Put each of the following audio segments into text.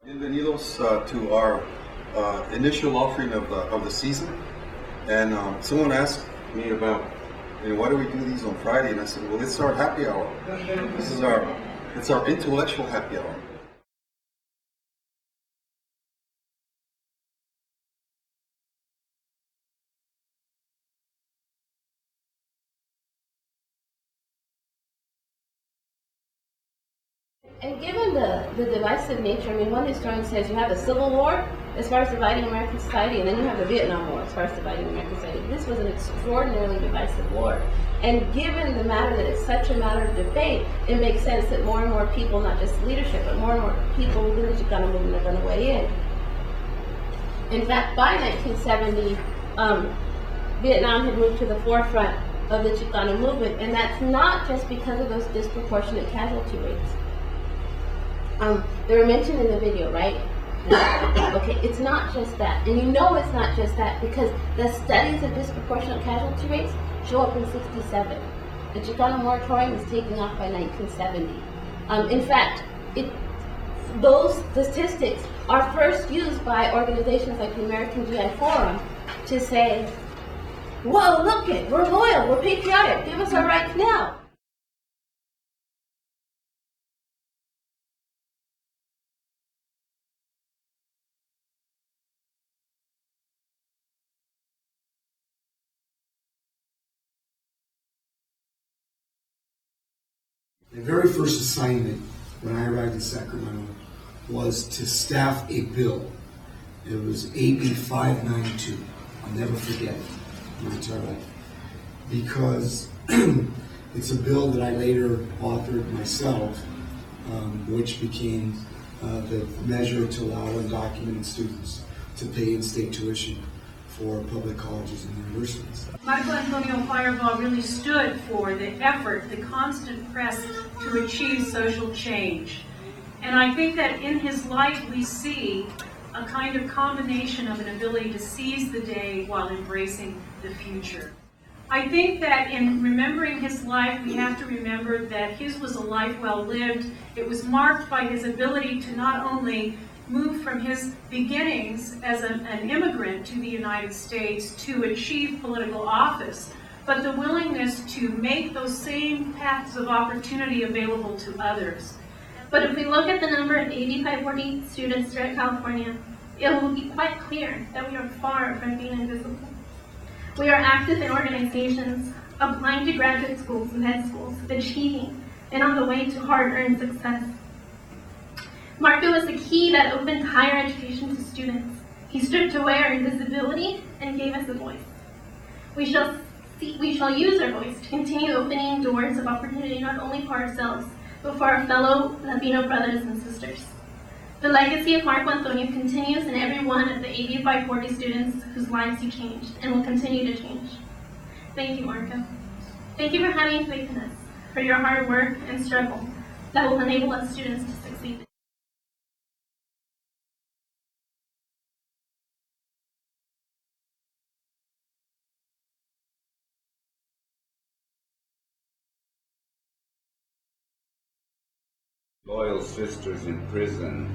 Bienvenidos to our initial offering of the season. And someone asked me about, why do we do these on Friday? And I said, well, it's our happy hour. It's our intellectual happy hour. And given the divisive nature, one historian says you have the Civil War as far as dividing American society, and then you have the Vietnam War as far as dividing American society. This was an extraordinarily divisive war. And given the matter that it's such a matter of debate, it makes sense that more and more people, not just leadership, but more and more people within the Chicano movement are going to weigh in. In fact, by 1970, Vietnam had moved to the forefront of the Chicano movement, and that's not just because of those disproportionate casualty rates. They were mentioned in the video, right? Okay, it's not just that. And you know it's not just that because the studies of disproportionate casualty rates show up in 67. The Chicano moratorium is taking off by 1970. In fact, those statistics are first used by organizations like the American GI Forum to say, whoa, look it, we're loyal, we're patriotic, give us our rights now. My very first assignment when I arrived in Sacramento was to staff a bill. It was AB 592. I'll never forget it my entire life. Because it's a bill that I later authored myself, which became the measure to allow undocumented students to pay in-state tuition for public colleges and universities. Michael Antonio Firebaugh really stood for the effort, the constant press to achieve social change. And I think that in his life we see a kind of combination of an ability to seize the day while embracing the future. I think that in remembering his life, we have to remember that his was a life well lived. It was marked by his ability to not only move from his beginnings as an immigrant to the United States to achieve political office, but the willingness to make those same paths of opportunity available to others. But if we look at the number of AB 540 students throughout California, it will be quite clear that we are far from being invisible. We are active in organizations, applying to graduate schools and med schools, achieving, and on the way to hard-earned success. Marco was the key that opened higher education to students. He stripped away our invisibility and gave us a voice. We shall use our voice to continue opening doors of opportunity not only for ourselves, but for our fellow Latino brothers and sisters. The legacy of Marco Antonio continues in every one of the AB 540 students whose lives he changed and will continue to change. Thank you, Marco. Thank you for having faith in us, for your hard work and struggle that will enable us students to succeed. Loyal sisters in prison,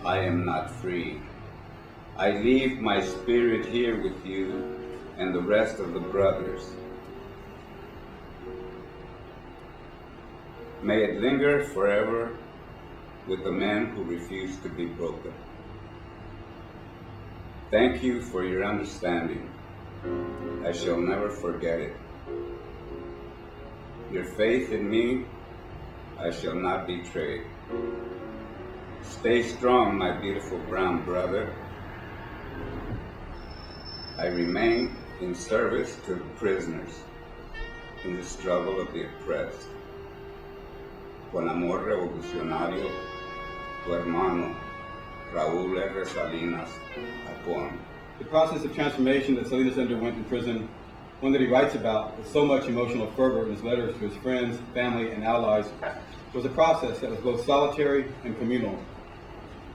I am not free. I leave my spirit here with you and the rest of the brothers. May it linger forever with the men who refuse to be broken. Thank you for your understanding. I shall never forget it. Your faith in me, I shall not betray. Stay strong, my beautiful brown brother. I remain in service to the prisoners in the struggle of the oppressed. Con amor revolucionario, tu hermano, Raúl R. Salinas, Ramón. The process of transformation that Salinas underwent in prison, one that he writes about with so much emotional fervor in his letters to his friends, family, and allies, was a process that was both solitary and communal.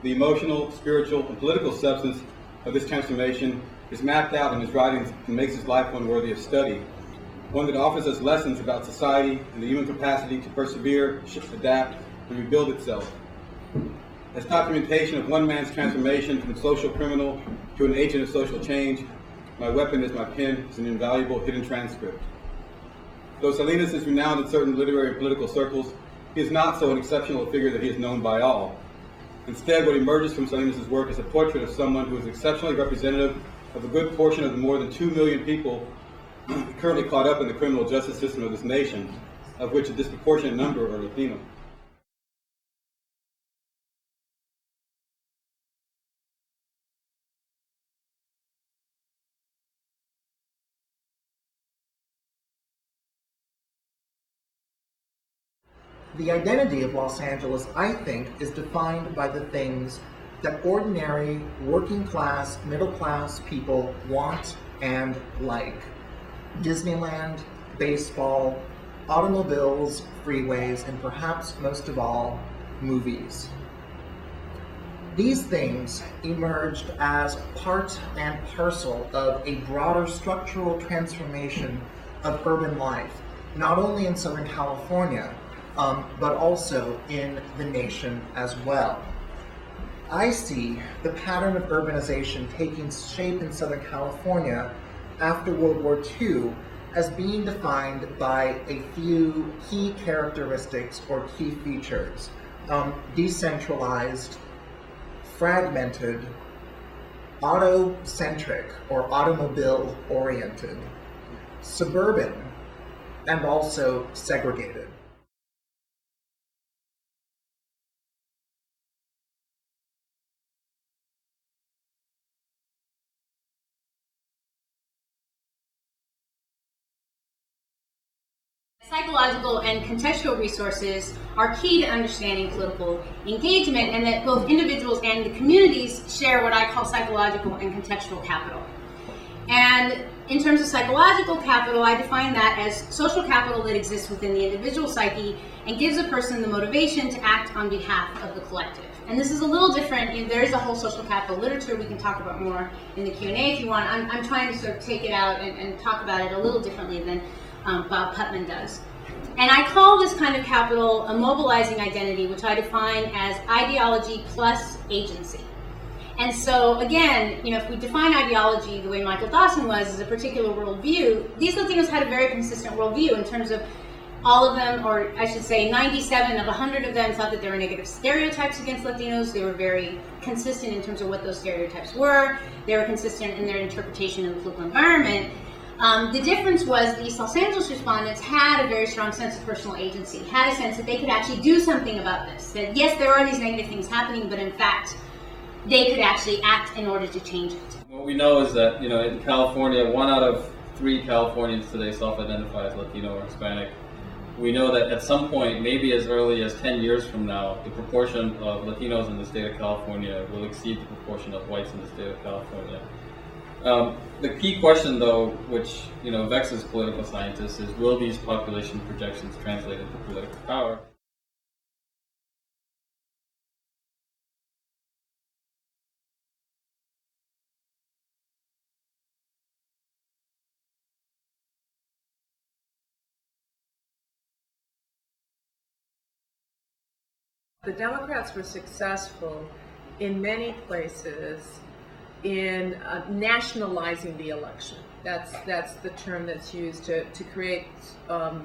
The emotional, spiritual, and political substance of this transformation is mapped out in his writings and makes his life one worthy of study, one that offers us lessons about society and the human capacity to persevere, adapt, and rebuild itself. as documentation of one man's transformation from social criminal to an agent of social change. My weapon is my pen. It's an invaluable hidden transcript. Though Salinas is renowned in certain literary and political circles, he is not so an exceptional figure that he is known by all. Instead, what emerges from Salinas' work is a portrait of someone who is exceptionally representative of a good portion of the more than 2 million people currently caught up in the criminal justice system of this nation, of which a disproportionate number are Latino. The identity of Los Angeles, I think, is defined by the things that ordinary, working class, middle class people want and like. Disneyland, baseball, automobiles, freeways, and perhaps most of all, movies. These things emerged as part and parcel of a broader structural transformation of urban life, not only in Southern California, but also in the nation as well. I see the pattern of urbanization taking shape in Southern California after World War II as being defined by a few key characteristics or key features. Decentralized, fragmented, auto-centric or automobile-oriented, suburban, and also segregated. Psychological and contextual resources are key to understanding political engagement, and that both individuals and the communities share what I call psychological and contextual capital. And in terms of psychological capital, I define that as social capital that exists within the individual psyche and gives a person the motivation to act on behalf of the collective. And this is a little different. There is a whole social capital literature we can talk about more in the Q&A if you want. I'm trying to sort of take it out and talk about it a little differently than Bob Putman does. And I call this kind of capital a mobilizing identity, which I define as ideology plus agency. And so again, if we define ideology the way Michael Dawson was, as a particular worldview, these Latinos had a very consistent worldview in terms of all of them, or I should say 97 of 100 of them thought that there were negative stereotypes against Latinos. They were very consistent in terms of what those stereotypes were. They were consistent in their interpretation of the political environment. The difference was these Los Angeles respondents had a very strong sense of personal agency, had a sense that they could actually do something about this. That yes, there are these negative things happening, but in fact, they could actually act in order to change it. What we know is that, in California, 1 out of 3 Californians today self-identify as Latino or Hispanic. We know that at some point, maybe as early as 10 years from now, the proportion of Latinos in the state of California will exceed the proportion of whites in the state of California. The key question, though, which vexes political scientists, is will these population projections translate into political power? The Democrats were successful in many places in nationalizing the election. That's the term that's used to create a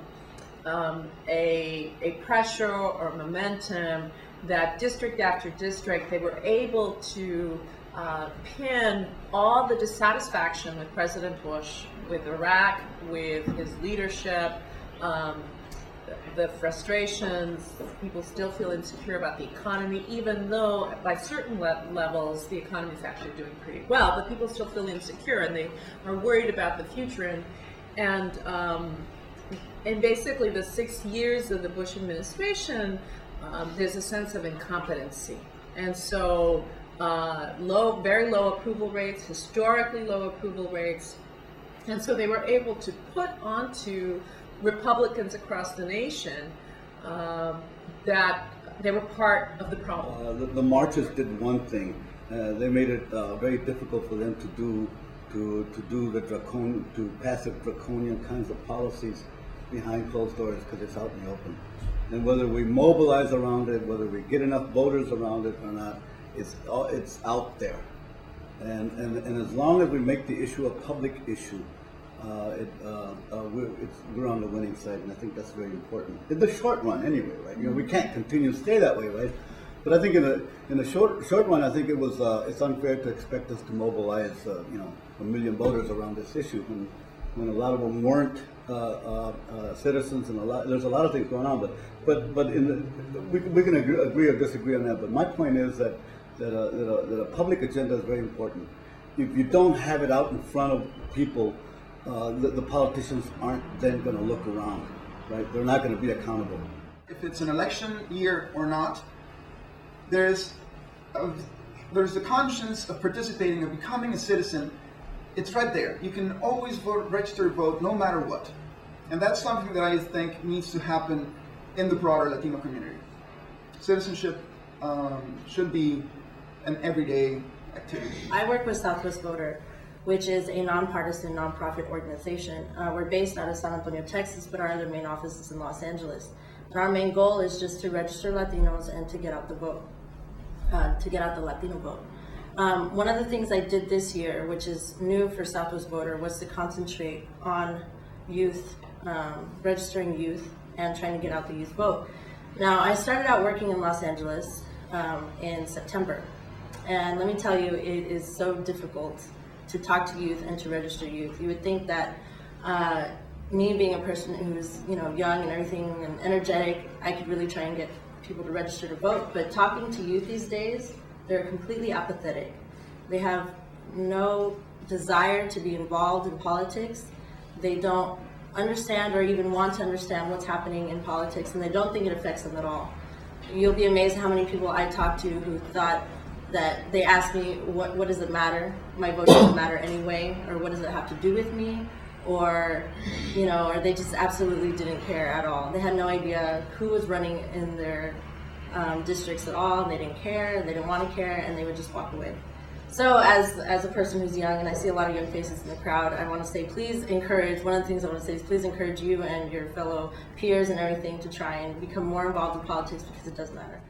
pressure or momentum that district after district they were able to pin all the dissatisfaction with President Bush, with Iraq, with his leadership, the frustrations. People still feel insecure about the economy, even though by certain levels the economy is actually doing pretty well, but people still feel insecure and they are worried about the future. And basically the 6 years of the Bush administration, there's a sense of incompetency. And so very low approval rates, historically low approval rates. And so they were able to put onto Republicans across the nation that they were part of the problem. The marches did one thing. They made it very difficult for them to pass the draconian kinds of policies behind closed doors because it's out in the open. And whether we mobilize around it, whether we get enough voters around it or not, it's out there. And as long as we make the issue a public issue, we're on the winning side, and I think that's very important in the short run, anyway. Right? We can't continue to stay that way, right? But I think in the short run, I think it's unfair to expect us to mobilize 1 million voters around this issue when a lot of them weren't citizens, and there's a lot of things going on. But we can agree or disagree on that. But my point is that a public agenda is very important. If you don't have it out in front of people, the politicians aren't then going to look around, right? They're not going to be accountable. If it's an election year or not, there's the conscience of participating, of becoming a citizen. It's right there. You can always vote, register, vote, no matter what. And that's something that I think needs to happen in the broader Latino community. Citizenship should be an everyday activity. I work with Southwest Voter, which is a nonpartisan, nonprofit organization. We're based out of San Antonio, Texas, but our other main office is in Los Angeles. And our main goal is just to register Latinos and to get out the vote, to get out the Latino vote. One of the things I did this year, which is new for Southwest Voter, was to concentrate on youth, registering youth, and trying to get out the youth vote. Now, I started out working in Los Angeles in September. And let me tell you, it is so difficult to talk to youth and to register youth. You would think that me being a person who's young and everything and energetic, I could really try and get people to register to vote. But talking to youth these days, they're completely apathetic. They have no desire to be involved in politics. They don't understand or even want to understand what's happening in politics, and they don't think it affects them at all. You'll be amazed how many people I talk to who thought that they asked me, what does it matter? My vote doesn't matter anyway, or what does it have to do with me? Or, or they just absolutely didn't care at all. They had no idea who was running in their districts at all, and they didn't care, they didn't want to care, and they would just walk away. So as a person who's young, and I see a lot of young faces in the crowd, I want to say please encourage, one of the things I want to say is please encourage you and your fellow peers and everything to try and become more involved in politics, because it does matter.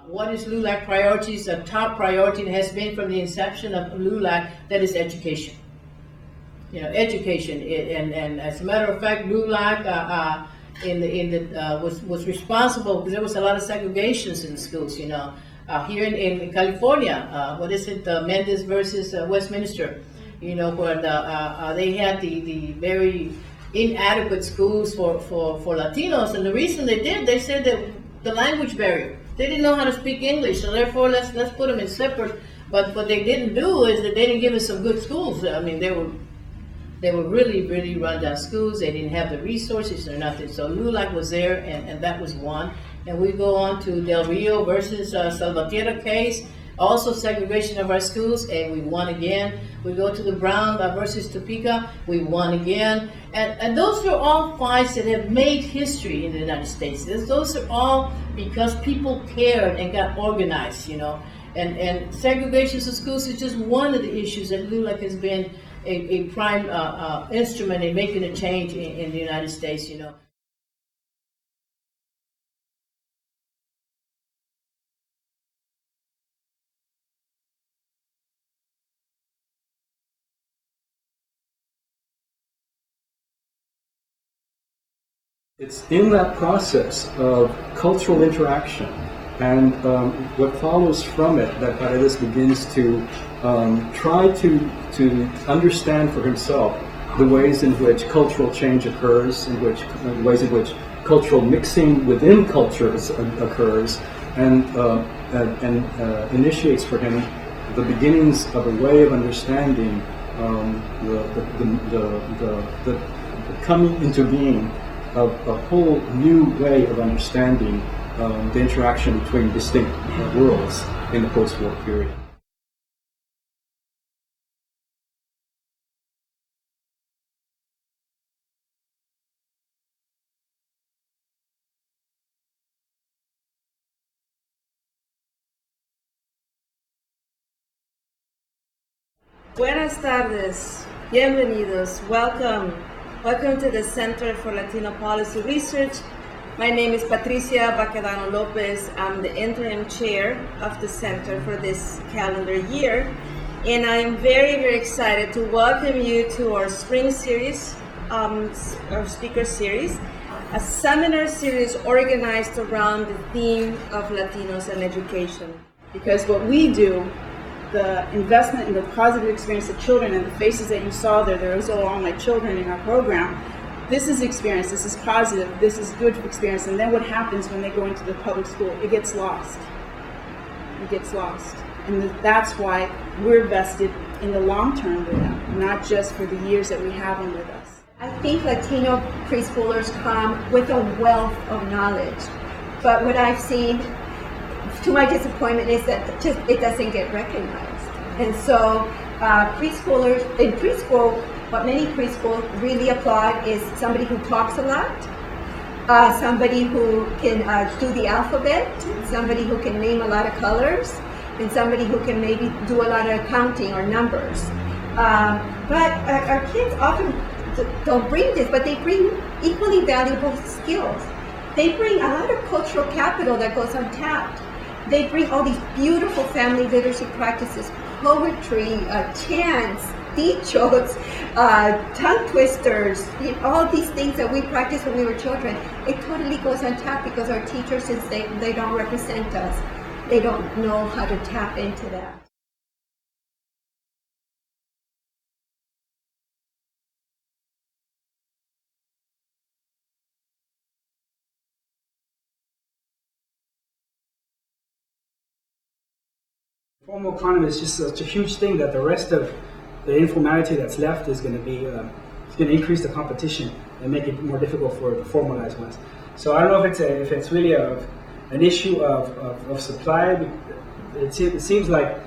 What is LULAC priorities? A top priority has been from the inception of LULAC, that is education. Education, and as a matter of fact, LULAC was responsible because there was a lot of segregations in schools. Here in California, what is it, Mendoza versus Westminster? Where they had the very inadequate schools for Latinos, and the reason they said that the language barrier. They didn't know how to speak English, so therefore let's put them in separate. But what they didn't do is that they didn't give us some good schools. I mean, they were really, really run down schools. They didn't have the resources or nothing. So LULAC was there, and that was one. And we go on to Del Rio versus Salvatierra case, also segregation of our schools, and we won again. We go to the Brown versus Topeka, we won again. And those are all fights that have made history in the United States. Those are all because people cared and got organized, And segregation of schools is just one of the issues that LULAC has been a prime instrument in making a change in the United States, It's in that process of cultural interaction and what follows from it that Paredes begins to try to understand for himself the ways in which cultural change occurs, the ways in which cultural mixing within cultures occurs, and initiates for him the beginnings of a way of understanding the coming into being of a whole new way of understanding the interaction between distinct worlds in the post-war period. Buenas tardes, bienvenidos, welcome. Welcome to the Center for Latino Policy Research. My name is Patricia Baquedano Lopez. I'm the interim chair of the center for this calendar year. And I am very, very excited to welcome you to our spring series, our speaker series, a seminar series organized around the theme of Latinos and education. Because what we do, the investment in the positive experience of children and the faces that you saw there, those are all my children in our program. This is experience, this is positive, this is good experience. And then what happens when they go into the public school? It gets lost. It gets lost. And that's why we're vested in the long term with them, not just for the years that we have them with us. I think Latino preschoolers come with a wealth of knowledge. But what I've seen, to my disappointment, is that it doesn't get recognized. And so preschoolers, in preschool, what many preschools really applaud is somebody who talks a lot, somebody who can do the alphabet, somebody who can name a lot of colors, and somebody who can maybe do a lot of counting or numbers. But our kids often don't bring this, but they bring equally valuable skills. They bring a lot of cultural capital that goes untapped. They bring all these beautiful family literacy practices, poetry, chants, dichos, tongue twisters, all these things that we practiced when we were children. It totally goes untapped because our teachers, since they don't represent us, they don't know how to tap into that. Formal economy is just such a huge thing that the rest of the informality that's left is going to be, it's going to increase the competition and make it more difficult for the formalized ones. So I don't know if it's really an issue of supply. It seems like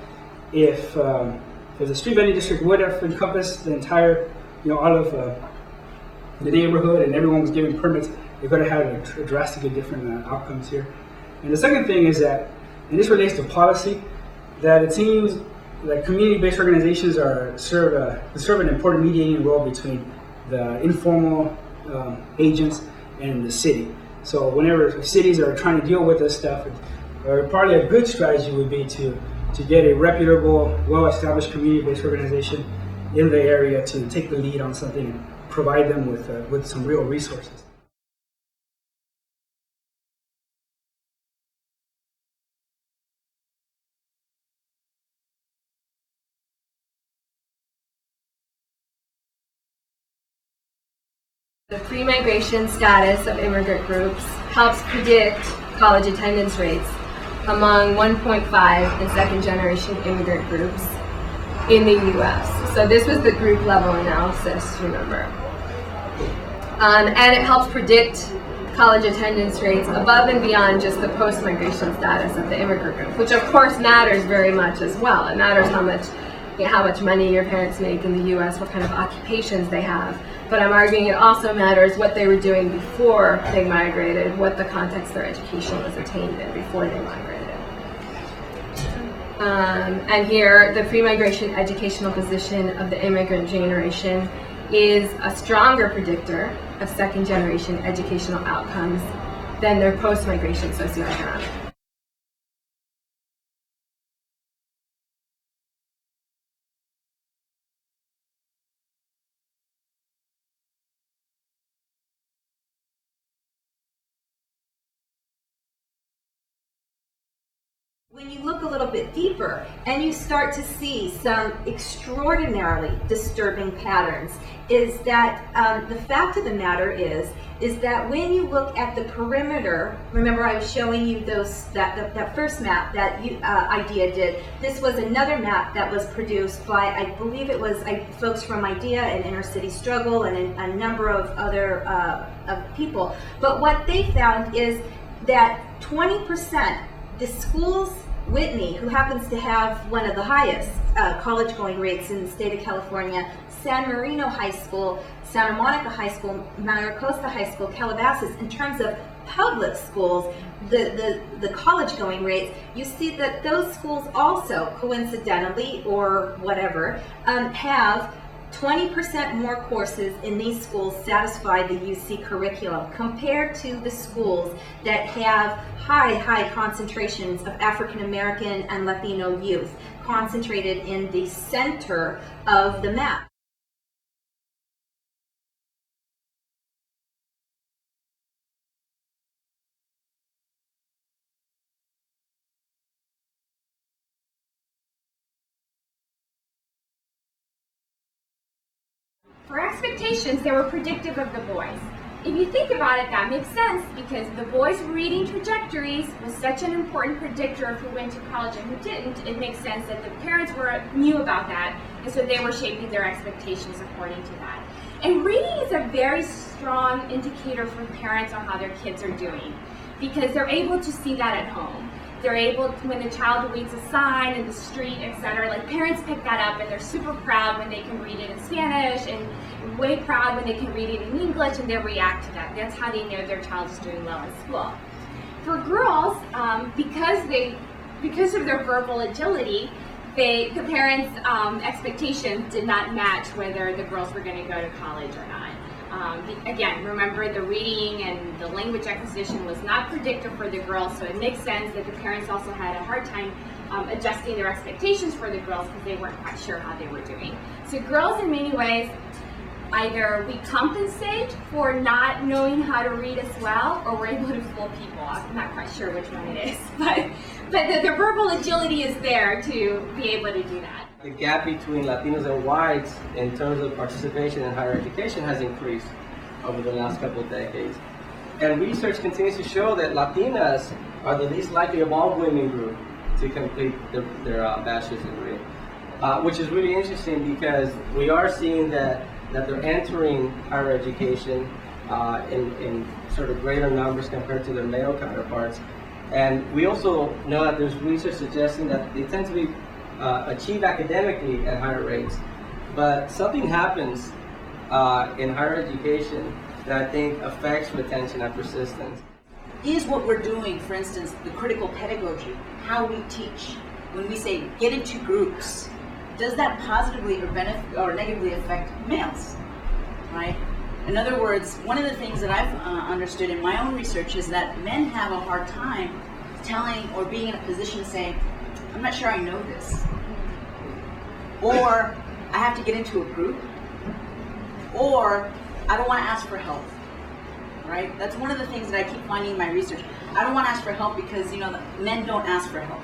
if the street vending district would have encompassed the entire, all of the neighborhood and everyone was given permits, it could have had a drastically different outcomes here. And the second thing is that, and this relates to policy, that it seems that community-based organizations serve an important mediating role between the informal agents and the city. So whenever cities are trying to deal with this stuff, probably a good strategy would be to get a reputable, well-established community-based organization in the area to take the lead on something and provide them with some real resources. The pre-migration status of immigrant groups helps predict college attendance rates among 1.5 and second-generation immigrant groups in the U.S. So this was the group level analysis, remember. And it helps predict college attendance rates above and beyond just the post-migration status of the immigrant group, which of course matters very much as well. It matters how much money your parents make in the U.S., what kind of occupations they have. But I'm arguing it also matters what they were doing before they migrated, what the context their education was attained in before they migrated. And here, the pre-migration educational position of the immigrant generation is a stronger predictor of second-generation educational outcomes than their post-migration socioeconomic. When you look a little bit deeper and you start to see some extraordinarily disturbing patterns, is that the fact of the matter is that when you look at the perimeter, remember I was showing you that first map that IDEA did. This was another map that was produced by, I believe it was folks from IDEA and Inner City Struggle and a number of other of people. But what they found is that 20%, the schools Whitney, who happens to have one of the highest college-going rates in the state of California, San Marino High School, Santa Monica High School, Maricosta High School, Calabasas, in terms of public schools, the college-going rates, you see that those schools also, coincidentally or whatever, have 20% more courses in these schools satisfy the UC curriculum compared to the schools that have high concentrations of African American and Latino youth concentrated in the center of the map. For expectations, they were predictive of the boys. If you think about it, that makes sense because the boys' reading trajectories was such an important predictor of who went to college and who didn't. It makes sense that the parents knew about that, and so they were shaping their expectations according to that. And reading is a very strong indicator for parents on how their kids are doing because they're able to see that at home. They're able, when the child reads a sign in the street, etc., like parents pick that up and they're super proud when they can read it in Spanish and way proud when they can read it in English and they react to that. That's how they know their child is doing well in school. For girls, because of their verbal agility, the parents' expectations did not match whether the girls were going to go to college or not. Again, remember the reading and the language acquisition was not predictive for the girls, so it makes sense that the parents also had a hard time adjusting their expectations for the girls because they weren't quite sure how they were doing. So girls, in many ways, either we compensate for not knowing how to read as well, or we're able to fool people. I'm not quite sure which one it is, but the verbal agility is there to be able to do that. The gap between Latinos and whites in terms of participation in higher education has increased over the last couple of decades. And research continues to show that Latinas are the least likely of all women groups to complete their bachelor's degree, which is really interesting because we are seeing that they're entering higher education in sort of greater numbers compared to their male counterparts. And we also know that there's research suggesting that they tend to be achieve academically at higher rates, but something happens in higher education that I think affects retention and persistence. Is what we're doing, for instance, the critical pedagogy, how we teach, when we say get into groups, does that positively or negatively affect males, right? In other words, one of the things that I've understood in my own research is that men have a hard time telling or being in a position to say, I'm not sure I know this, or I have to get into a group, or I don't want to ask for help, right? That's one of the things that I keep finding in my research. I don't want to ask for help because, men don't ask for help,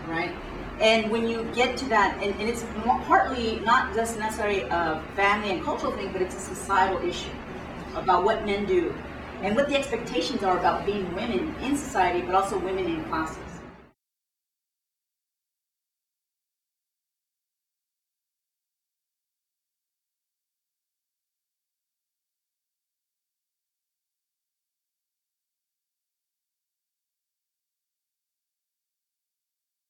right? And when you get to that, and it's partly not just necessarily a family and cultural thing, but it's a societal issue about what men do and what the expectations are about being women in society, but also women in classes.